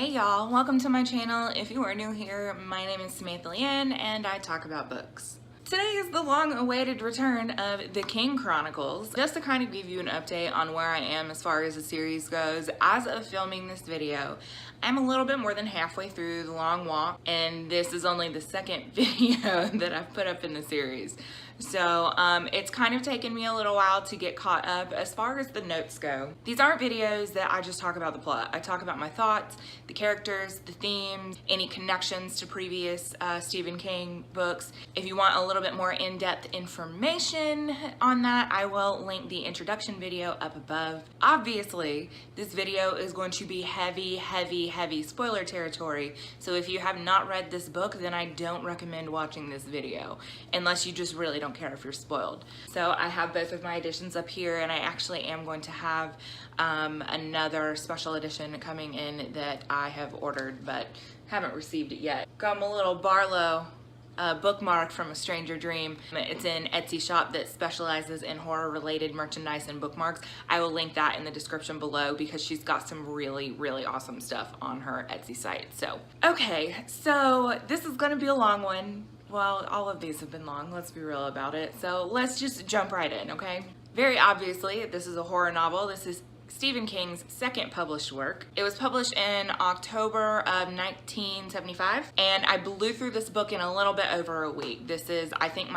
Hey y'all, welcome to my channel. If you are new here, my name is Leighanne and I talk about books. Today is the long-awaited return of the King Chronicles. Just to kind of give you an update on where I am as far as the series goes, as of filming this video, I'm a little bit more than halfway through the long walk, and this is only the second video that I've put up in the series. So it's kind of taken me a little while to get caught up as far as the notes go. These aren't videos that I just talk about the plot. I talk about my thoughts, the characters, the themes, any connections to previous Stephen King books. If you want a little bit more in-depth information on that, I will link the introduction video up above. Obviously, this video is going to be heavy spoiler territory. So if you have not read this book, then I don't recommend watching this video unless you just really don't care if you're spoiled. So I have both of my editions up here, and I actually am going to have another special edition coming in that I have ordered but haven't received it yet. Got my little Barlow bookmark from A Stranger Dream. It's an Etsy shop that specializes in horror related merchandise and bookmarks. I will link that in the description below because she's got some really awesome stuff on her Etsy site. So okay, so this is gonna be a long one. Well, all of these have been long, let's be real about it. So let's just jump right in, okay? Very obviously, this is a horror novel. This is Stephen King's second published work. It was published in October of 1975, and I blew through this book in a little bit over a week. This is, I think,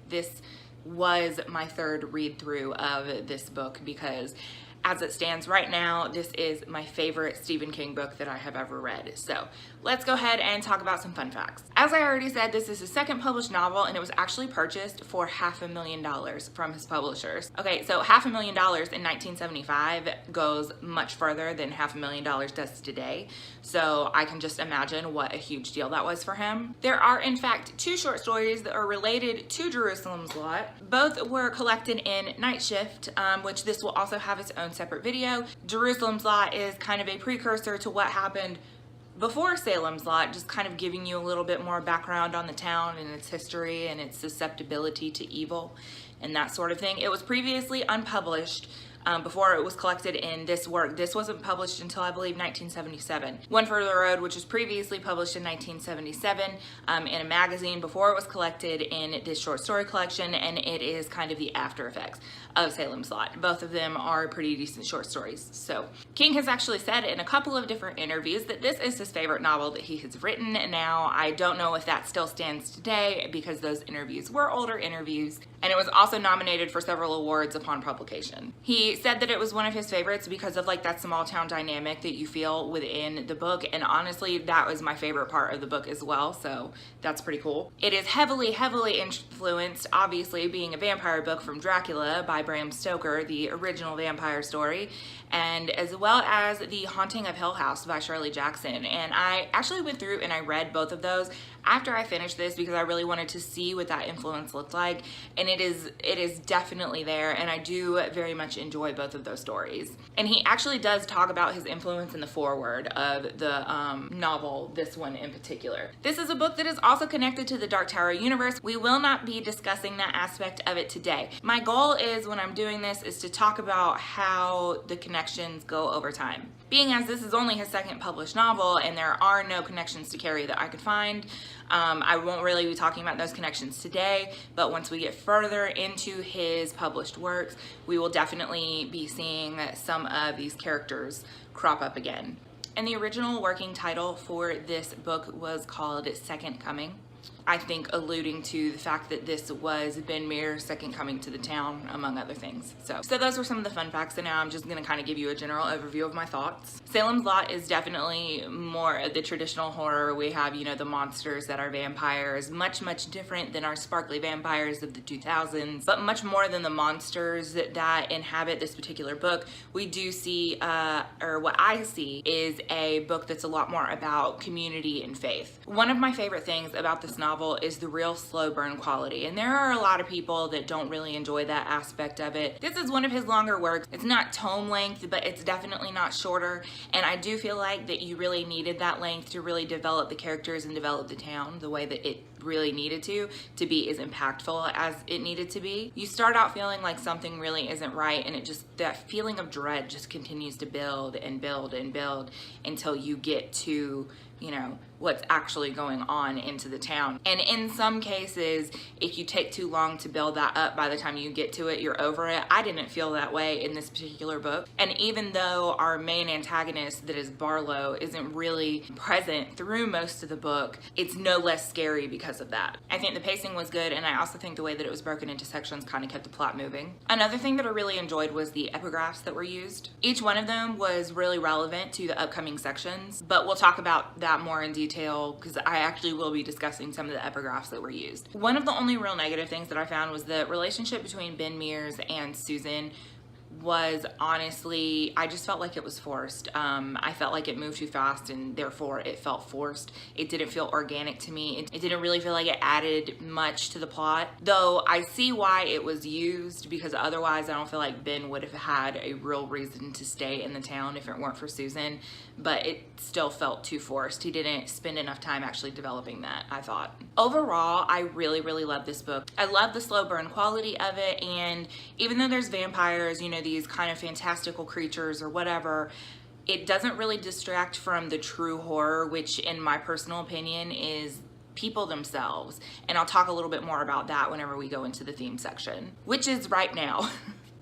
this was my third read through of this book because as it stands right now, this is my favorite Stephen King book that I have ever read. So let's go ahead and talk about some fun facts. As I already said, this is his second published novel, and it was actually purchased for $500,000 from his publishers. Okay, so $500,000 in 1975 goes much further than $500,000 does today. So I can just imagine what a huge deal that was for him. There are, in fact, two short stories that are related to Jerusalem's Lot. Both were collected in Night Shift, which this will also have its own separate video. Jerusalem's Lot is kind of a precursor to what happened before Salem's Lot, just kind of giving you a little bit more background on the town and its history and its susceptibility to evil and that sort of thing. It was previously unpublished before it was collected in this work. This wasn't published until I believe 1977. One Further Road, which was previously published in 1977 in a magazine before it was collected in this short story collection, and it is kind of the after effects of Salem's Lot. Both of them are pretty decent short stories. So King has actually said in a couple of different interviews that this is his favorite novel that he has written. Now, I don't know if that still stands today because those interviews were older interviews, and it was also nominated for several awards upon publication. He said that it was one of his favorites because of like that small town dynamic that you feel within the book, and honestly that was my favorite part of the book as well, so that's pretty cool. It is heavily influenced, obviously being a vampire book from Dracula by Bram Stoker, the original vampire story, and as well as The Haunting of Hill House by Shirley Jackson. And I actually went through and I read both of those after I finished this because I really wanted to see what that influence looked like, and it is definitely there, and I do very much enjoy both of those stories. And he actually does talk about his influence in the foreword of the novel, this one in particular. This is a book that is also connected to the Dark Tower universe. We will not be discussing that aspect of it today. My goal is, when I'm doing this, is to talk about how the connections go over time. Being as this is only his second published novel and there are no connections to Carrie that I could find, I won't really be talking about those connections today, but once we get further into his published works, we will definitely be seeing some of these characters crop up again. And the original working title for this book was called Second Coming, I think alluding to the fact that this was Ben Mear's second coming to the town, among other things. So those were some of the fun facts, and now I'm just gonna kind of give you a general overview of my thoughts. Salem's Lot is definitely more of the traditional horror. We have, you know, the monsters that are vampires, much different than our sparkly vampires of the 2000s, but much more than the monsters that inhabit this particular book. We do see, or what I see, is a book that's a lot more about community and faith. One of my favorite things about this novel is the real slow burn quality, and there are a lot of people that don't really enjoy that aspect of it. This is one of his longer works. It's not tome length, but it's definitely not shorter, and I do feel like that you really needed that length to really develop the characters and develop the town the way that it really needed to be as impactful as it needed to be. You start out feeling like something really isn't right, and that feeling of dread just continues to build and build and build until you get to, you know, what's actually going on into the town. And in some cases, if you take too long to build that up, by the time you get to it, you're over it. I didn't feel that way in this particular book. And even though our main antagonist, that is Barlow, isn't really present through most of the book, it's no less scary because of that. I think the pacing was good, and I also think the way that it was broken into sections kind of kept the plot moving. Another thing that I really enjoyed was the epigraphs that were used. Each one of them was really relevant to the upcoming sections, but we'll talk about that more in detail because I actually will be discussing some of the epigraphs that were used. One of the only real negative things that I found was the relationship between Ben Mears and Susan was honestly, I just felt like it was forced. I felt like it moved too fast, and therefore it felt forced. It didn't feel organic to me. It didn't really feel like it added much to the plot, though I see why it was used, because otherwise I don't feel like Ben would have had a real reason to stay in the town if it weren't for Susan, but it still felt too forced. He didn't spend enough time actually developing that, I thought. Overall, I really, really love this book. I love the slow burn quality of it, and even though there's vampires, you know, these kind of fantastical creatures or whatever, it doesn't really distract from the true horror, which in my personal opinion is people themselves. And I'll talk a little bit more about that whenever we go into the theme section, which is right now.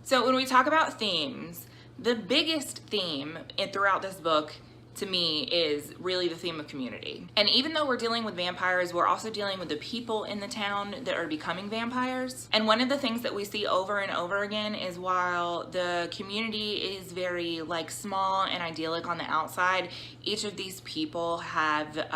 So when we talk about themes, the biggest theme throughout this book to me is really the theme of community. And even though we're dealing with vampires, we're also dealing with the people in the town that are becoming vampires. And one of the things that we see over and over again is while the community is very like small and idyllic on the outside, each of these people have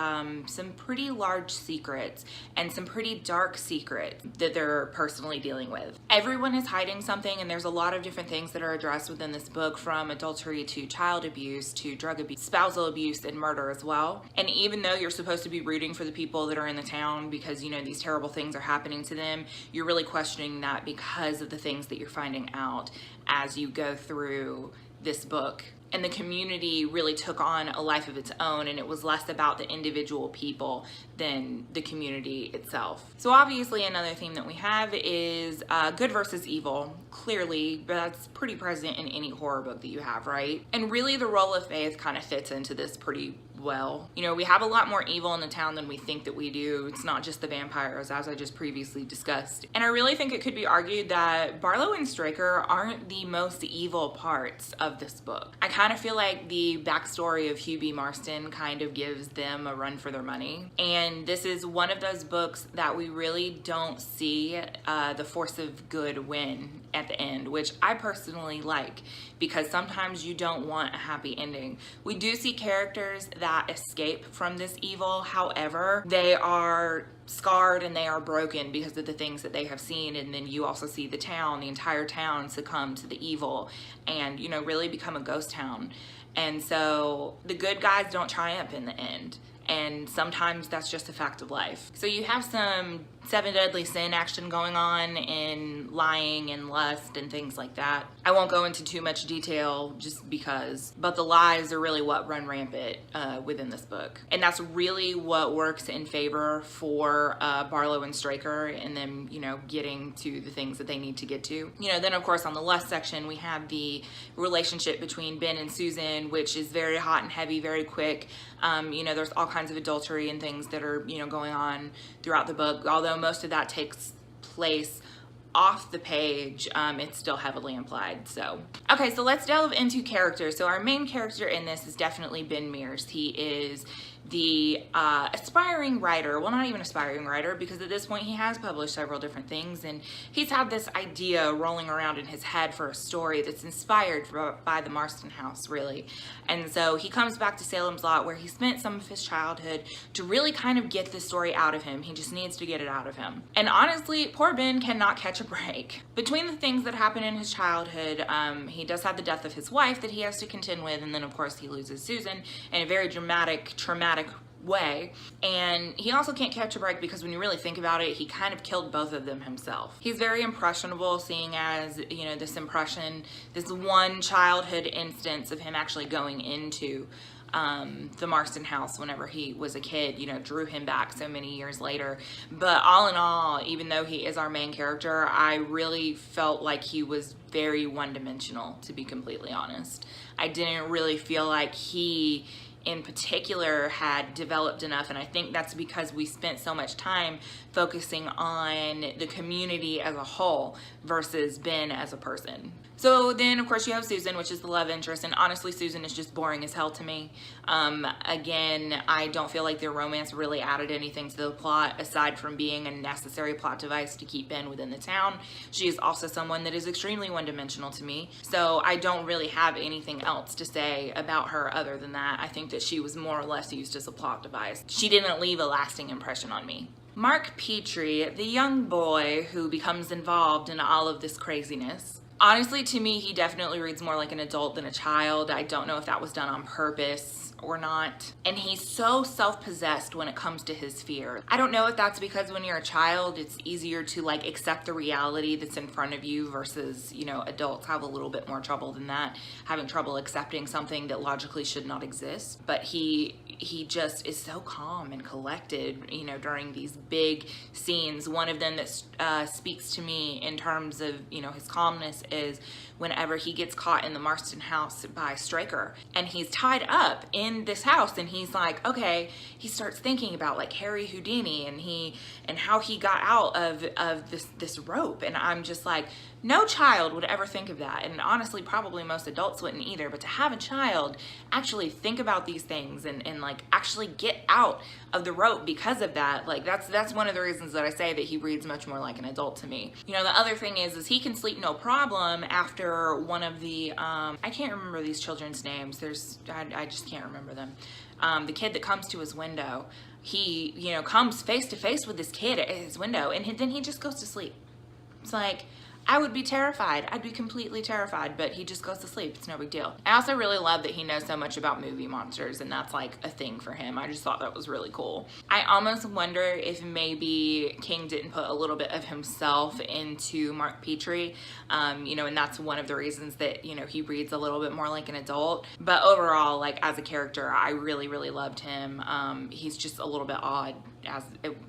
some pretty large secrets and some pretty dark secrets that they're personally dealing with. Everyone is hiding something, and there's a lot of different things that are addressed within this book, from adultery to child abuse to drug abuse, spousal abuse, and murder as well. And even though you're supposed to be rooting for the people that are in the town because, you know, these terrible things are happening to them, you're really questioning that because of the things that you're finding out as you go through this book. And the community really took on a life of its own, and it was less about the individual people than the community itself. So obviously another theme that we have is good versus evil. Clearly, but that's pretty present in any horror book that you have, right? And really the role of faith kind of fits into this pretty well. You know, we have a lot more evil in the town than we think that we do. It's not just the vampires, as I just previously discussed. And I really think it could be argued that Barlow and Straker aren't the most evil parts of this book. I kind of feel like the backstory of Hugh B. Marston kind of gives them a run for their money. And this is one of those books that we really don't see the force of good win at the end, which I personally like, because sometimes you don't want a happy ending. We do see characters that escape from this evil. However, they are scarred and they are broken because of the things that they have seen. And then you also see the town, the entire town, succumb to the evil and, you know, really become a ghost town. And so the good guys don't triumph in the end. And sometimes that's just a fact of life. So you have some Seven Deadly Sin action going on in lying and lust and things like that. I won't go into too much detail just because, but the lies are really what run rampant within this book. And that's really what works in favor for Barlow and Straker and them, you know, getting to the things that they need to get to. You know, then of course on the lust section, we have the relationship between Ben and Susan, which is very hot and heavy, very quick. You know, there's all kinds of adultery and things that are, you know, going on throughout the book. Although most of that takes place off the page, it's still heavily implied. So, okay, so let's delve into characters. So our main character in this is definitely Ben Mears. He is the aspiring writer, well, not even aspiring writer, because at this point he has published several different things, and he's had this idea rolling around in his head for a story that's inspired by the Marston house, really. And so he comes back to Salem's Lot, where he spent some of his childhood, to really kind of get this story out of him. He just needs to get it out of him. And honestly, poor Ben cannot catch a break. Between the things that happen in his childhood, he does have the death of his wife that he has to contend with, and then of course he loses Susan in a very dramatic, traumatic way. And he also can't catch a break because when you really think about it, he kind of killed both of them himself. He's very impressionable, seeing as, you know, this one childhood instance of him actually going into the Marston house whenever he was a kid, you know, drew him back so many years later. But all in all, even though he is our main character, I really felt like he was very one-dimensional, to be completely honest. I didn't really feel like he in particular had developed enough, and I think that's because we spent so much time focusing on the community as a whole versus Ben as a person. So then of course you have Susan, which is the love interest, and honestly Susan is just boring as hell to me. Again, I don't feel like their romance really added anything to the plot aside from being a necessary plot device to keep Ben within the town. She is also someone that is extremely one-dimensional to me, so I don't really have anything else to say about her other than that. I think that she was more or less used as a plot device. She didn't leave a lasting impression on me. Mark Petrie, the young boy who becomes involved in all of this craziness. Honestly, to me, he definitely reads more like an adult than a child. I don't know if that was done on purpose or not. And he's so self-possessed when it comes to his fear. I don't know if that's because when you're a child, it's easier to like accept the reality that's in front of you versus, you know, adults have a little bit more trouble than that, having trouble accepting something that logically should not exist. But he just is so calm and collected, you know, during these big scenes. One of them that speaks to me in terms of, you know, his calmness is whenever he gets caught in the Marston house by Straker and he's tied up in this house, and he's like, okay, he starts thinking about like Harry Houdini and how he got out of this rope, and I'm just like, no child would ever think of that, and honestly probably most adults wouldn't either, but to have a child actually think about these things and like actually get out of the rope because of that, like that's one of the reasons that I say that he reads much more like an adult to me. You know, the other thing is he can sleep no problem after one of the I can't remember these children's names, I just can't remember them. The kid that comes to his window, he, you know, comes face to face with this kid at his window, and then he just goes to sleep. It's like, I would be terrified. I'd be completely terrified, but he just goes to sleep. It's no big deal. I also really love that he knows so much about movie monsters, and that's like a thing for him. I just thought that was really cool. I almost wonder if maybe King didn't put a little bit of himself into Mark Petrie, you know, and that's one of the reasons that, you know, he reads a little bit more like an adult. But overall, like as a character, I really, really loved him. He's just a little bit odd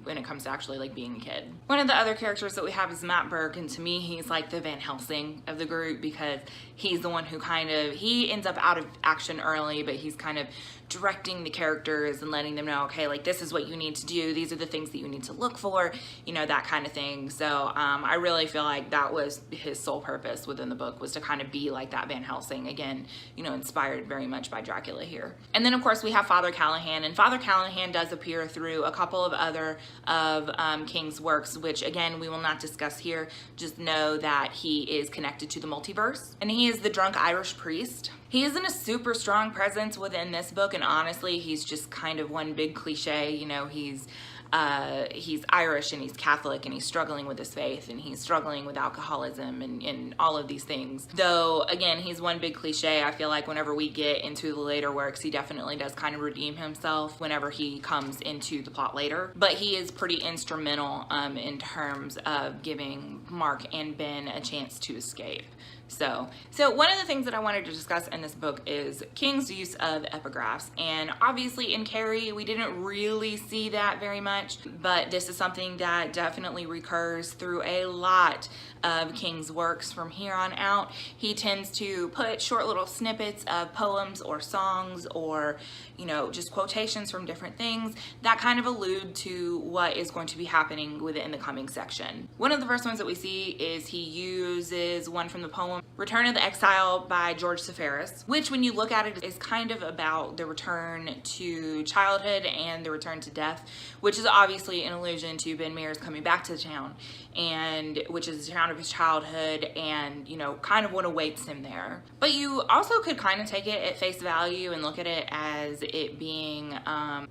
when it comes to actually like being a kid. One of the other characters that we have is Matt Berg, and to me he's like the Van Helsing of the group because he's the one who he ends up out of action early, but he's kind of directing the characters and letting them know, okay, like this is what you need to do, these are the things that you need to look for, you know, that kind of thing. So I really feel like that was his sole purpose within the book, was to kind of be like that Van Helsing, again, you know, inspired very much by Dracula here. And then of course we have Father Callahan, and Father Callahan does appear through a couple of other of King's works, which again we will not discuss here. Just know that he is connected to the multiverse, and he is the drunk Irish priest. He isn't a super strong presence within this book, and honestly he's just kind of one big cliche. You know, he's Irish and he's Catholic and he's struggling with his faith and he's struggling with alcoholism and all of these things. Though again, he's one big cliche. I feel like whenever we get into the later works, he definitely does kind of redeem himself whenever he comes into the plot later. But he is pretty instrumental in terms of giving Mark and Ben a chance to escape. So one of the things that I wanted to discuss in this book is King's use of epigraphs, and obviously in Carrie we didn't really see that very much, but this is something that definitely recurs through a lot of King's works from here on out. He tends to put short little snippets of poems or songs or, you know, just quotations from different things that kind of allude to what is going to be happening within the coming section. One of the first ones that we see is he uses one from the poem Return of the Exile by George Seferis, which when you look at it is kind of about the return to childhood and the return to death, which is obviously an allusion to Ben Mears coming back to the town, and which is the town of his childhood, and you know, kind of what awaits him there. But you also could kind of take it at face value and look at it as it being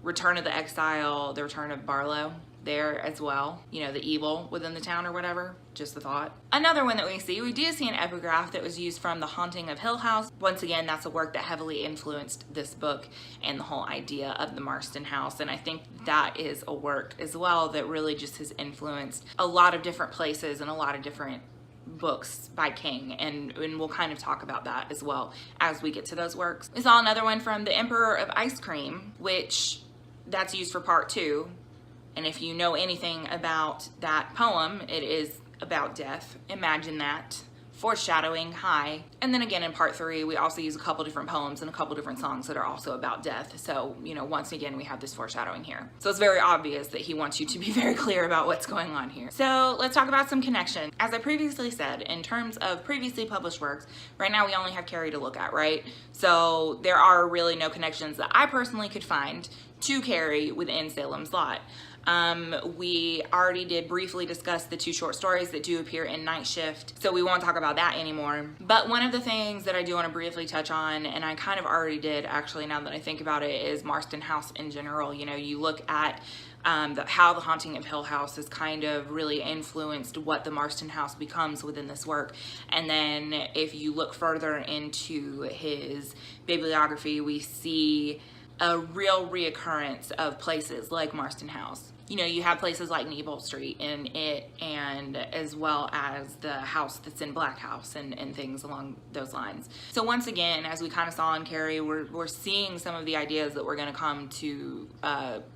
Return of the Exile, the return of Barlow there as well, you know, the evil within the town or whatever, just a thought. Another one that we do see an epigraph that was used from The Haunting of Hill House. Once again, that's a work that heavily influenced this book and the whole idea of the Marston house, and I think that is a work as well that really just has influenced a lot of different places and a lot of different books by King, and we'll kind of talk about that as well as we get to those works. We saw another one from The Emperor of Ice Cream, which that's used for part 2. And if you know anything about that poem, it is about death. Imagine that. Foreshadowing high. And then again in part 3, we also use a couple different poems and a couple different songs that are also about death. So, you know, once again, we have this foreshadowing here. So it's very obvious that he wants you to be very clear about what's going on here. So let's talk about some connection. As I previously said, in terms of previously published works, right now we only have Carrie to look at, right? So there are really no connections that I personally could find to Carrie within Salem's Lot. We already did briefly discuss the 2 short stories that do appear in Night Shift, so we won't talk about that anymore. But one of the things that I do want to briefly touch on, and I kind of already did actually now that I think about it, is Marston House in general. You know, you look at how The Haunting of Hill House has kind of really influenced what the Marston House becomes within this work. And then if you look further into his bibliography, we see a real reoccurrence of places like Marston House. You know, you have places like Neibolt Street in it, and as well as the house that's in Black House and things along those lines. So once again, as we kind of saw in Carrie, we're seeing some of the ideas that we're going to come to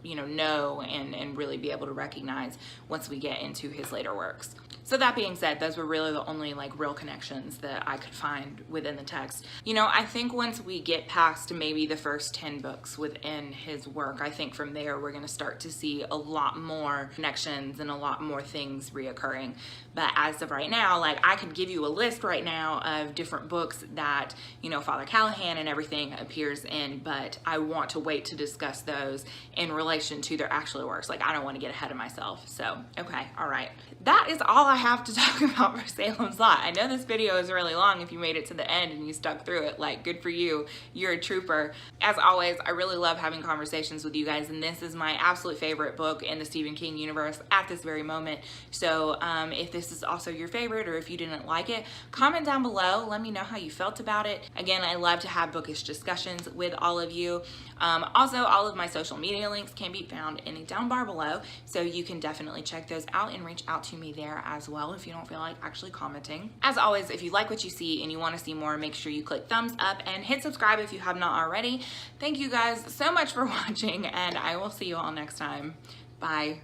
you know and really be able to recognize once we get into his later works. So that being said, those were really the only like real connections that I could find within the text. You know, I think once we get past maybe the first 10 books within his work, I think from there we're going to start to see a lot more connections and a lot more things reoccurring. But as of right now, like I could give you a list right now of different books that, you know, Father Callahan and everything appears in, but I want to wait to discuss those in relation to their actual works. Like I don't want to get ahead of myself. So, okay, all right. That is all I have to talk about for Salem's Lot. I know this video is really long if you made it to the end and you stuck through it. Like, good for you. You're a trooper. As always, I really love having conversations with you guys, and this is my absolute favorite book in the Stephen King universe at this very moment. So if this is also your favorite, or if you didn't like it, comment down below. Let me know how you felt about it. Again, I love to have bookish discussions with all of you. Also, all of my social media links can be found in the down bar below, so you can definitely check those out and reach out to me there as well if you don't feel like actually commenting. As always, if you like what you see and you want to see more, make sure you click thumbs up and hit subscribe if you have not already. Thank you guys so much for watching, and I will see you all next time. Bye.